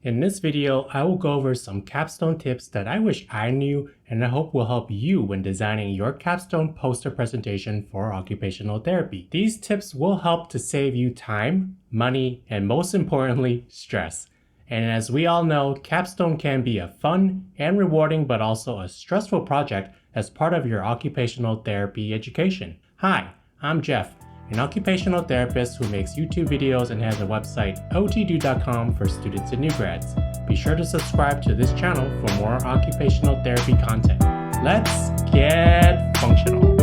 In this video, I will go over some capstone tips that I wish I knew and I hope will help you when designing your capstone poster presentation for occupational therapy. These tips will help to save you time, money, and most importantly, stress. And as we all know, capstone can be a fun and rewarding but also a stressful project as part of your occupational therapy education. Hi, I'm Jeff, an occupational therapist who makes YouTube videos and has a website OTDUDE.com for students and new grads. Be sure to subscribe to this channel for more occupational therapy content. Let's get functional.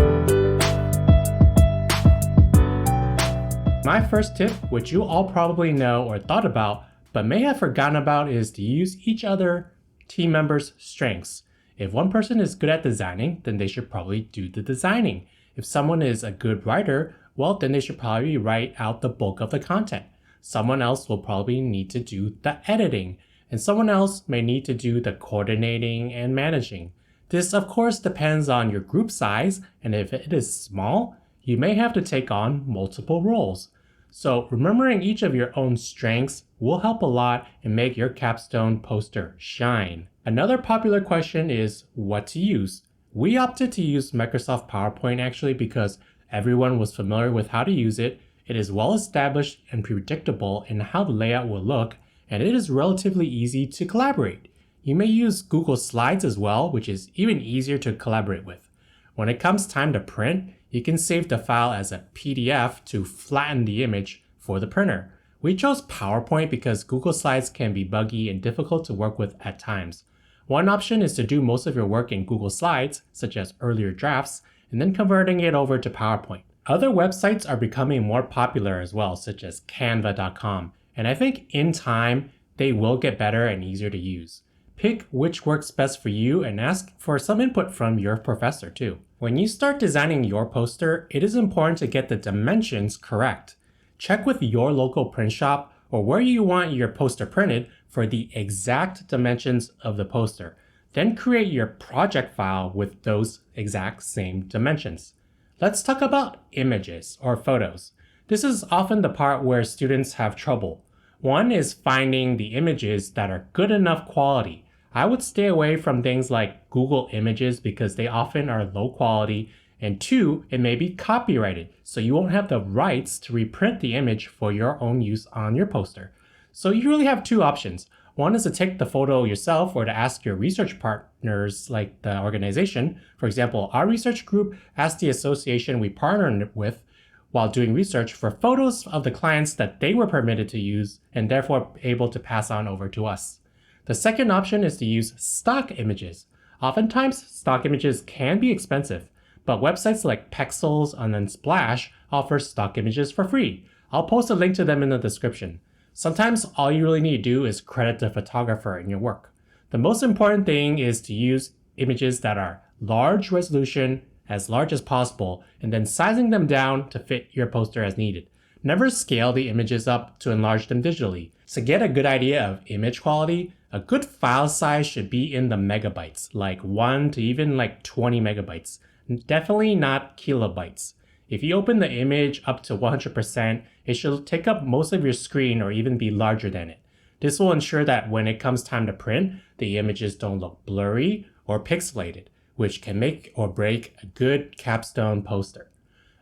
My first tip, which you all probably know or thought about, but may have forgotten about, is to use each other team members' strengths. If one person is good at designing, then they should probably do the designing. If someone is a good writer, well, then they should probably write out the bulk of the content. Someone else will probably need to do the editing, and someone else may need to do the coordinating and managing. This, of course, depends on your group size, and if it is small, you may have to take on multiple roles. So remembering each of your own strengths will help a lot and make your capstone poster shine. Another popular question is what to use. We opted to use Microsoft PowerPoint actually because everyone was familiar with how to use it. It is well established and predictable in how the layout will look, and it is relatively easy to collaborate. You may use Google Slides as well, which is even easier to collaborate with. When it comes time to print, you can save the file as a PDF to flatten the image for the printer. We chose PowerPoint because Google Slides can be buggy and difficult to work with at times. One option is to do most of your work in Google Slides, such as earlier drafts, and then converting it over to PowerPoint. Other websites are becoming more popular as well, such as canva.com, and I think in time, they will get better and easier to use. Pick which works best for you and ask for some input from your professor too. When you start designing your poster, it is important to get the dimensions correct. Check with your local print shop or where you want your poster printed for the exact dimensions of the poster. Then create your project file with those exact same dimensions. Let's talk about images or photos. This is often the part where students have trouble. One is finding the images that are good enough quality. I would stay away from things like Google Images because they often are low quality, and two, it may be copyrighted, so you won't have the rights to reprint the image for your own use on your poster. So you really have two options. One is to take the photo yourself or to ask your research partners like the organization. For example, our research group asked the association we partnered with while doing research for photos of the clients that they were permitted to use and therefore able to pass on over to us. The second option is to use stock images. Oftentimes, stock images can be expensive, but websites like Pexels and Unsplash offer stock images for free. I'll post a link to them in the description. Sometimes all you really need to do is credit the photographer in your work. The most important thing is to use images that are large resolution, as large as possible, and then sizing them down to fit your poster as needed. Never scale the images up to enlarge them digitally. To get a good idea of image quality, a good file size should be in the megabytes, like 1 to even like 20 megabytes. Definitely not kilobytes. If you open the image up to 100%, it should take up most of your screen or even be larger than it. This will ensure that when it comes time to print, the images don't look blurry or pixelated, which can make or break a good capstone poster.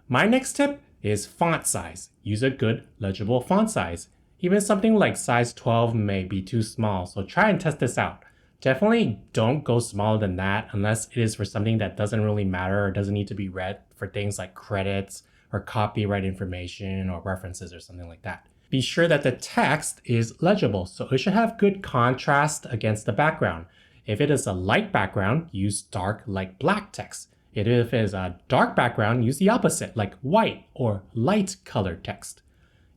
My next tip is font size. Use a good legible font size. Even something like size 12 may be too small, so try and test this out. Definitely don't go smaller than that unless it is for something that doesn't really matter or doesn't need to be read for things like credits or copyright information or references or something like that. Be sure that the text is legible, so it should have good contrast against the background. If it is a light background, use dark like black text. If it is a dark background, use the opposite like white or light colored text.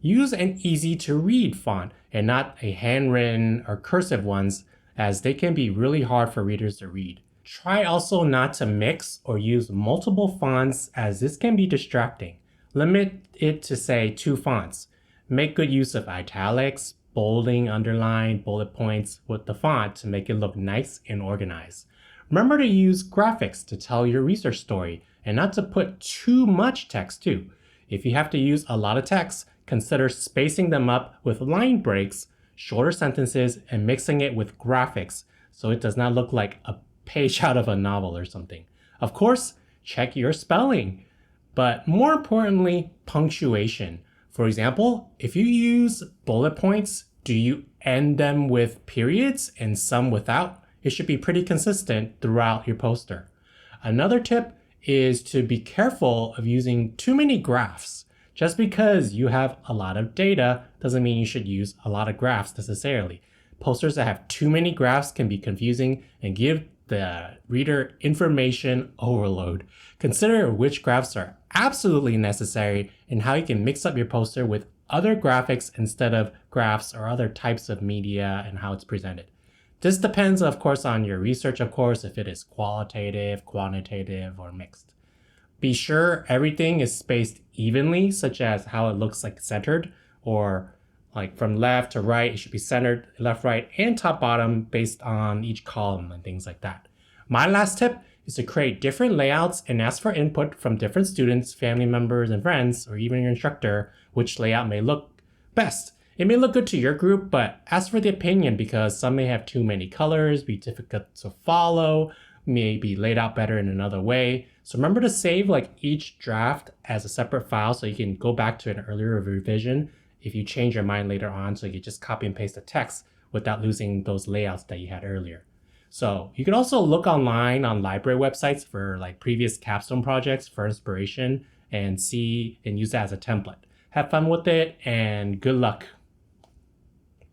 Use an easy to read font and not a handwritten or cursive ones, as they can be really hard for readers to read. Try also not to mix or use multiple fonts, as this can be distracting. Limit it to say 2 fonts. Make good use of italics, bolding, underline, bullet points with the font to make it look nice and organized. Remember to use graphics to tell your research story and not to put too much text too. If you have to use a lot of text, consider spacing them up with line breaks shorter sentences and mixing it with graphics so it does not look like a page out of a novel or something. Of course, check your spelling, but more importantly, punctuation. For example, if you use bullet points, do you end them with periods and some without? It should be pretty consistent throughout your poster. Another tip is to be careful of using too many graphs. Just because you have a lot of data doesn't mean you should use a lot of graphs necessarily. Posters that have too many graphs can be confusing and give the reader information overload. Consider which graphs are absolutely necessary and how you can mix up your poster with other graphics instead of graphs or other types of media and how it's presented. This depends, of course, on your research, of course, if it is qualitative, quantitative, or mixed. Be sure everything is spaced evenly, such as how it looks like centered, or like from left to right, it should be centered, left, right, and top, bottom based on each column and things like that. My last tip is to create different layouts and ask for input from different students, family members, and friends, or even your instructor, which layout may look best. It may look good to your group, but ask for the opinion because some may have too many colors, be difficult to follow, may be laid out better in another way. So remember to save like each draft as a separate file so you can go back to an earlier revision if you change your mind later on, so you can just copy and paste the text without losing those layouts that you had earlier. So you can also look online on library websites for like previous capstone projects for inspiration and see and use that as a template. Have fun with it and good luck.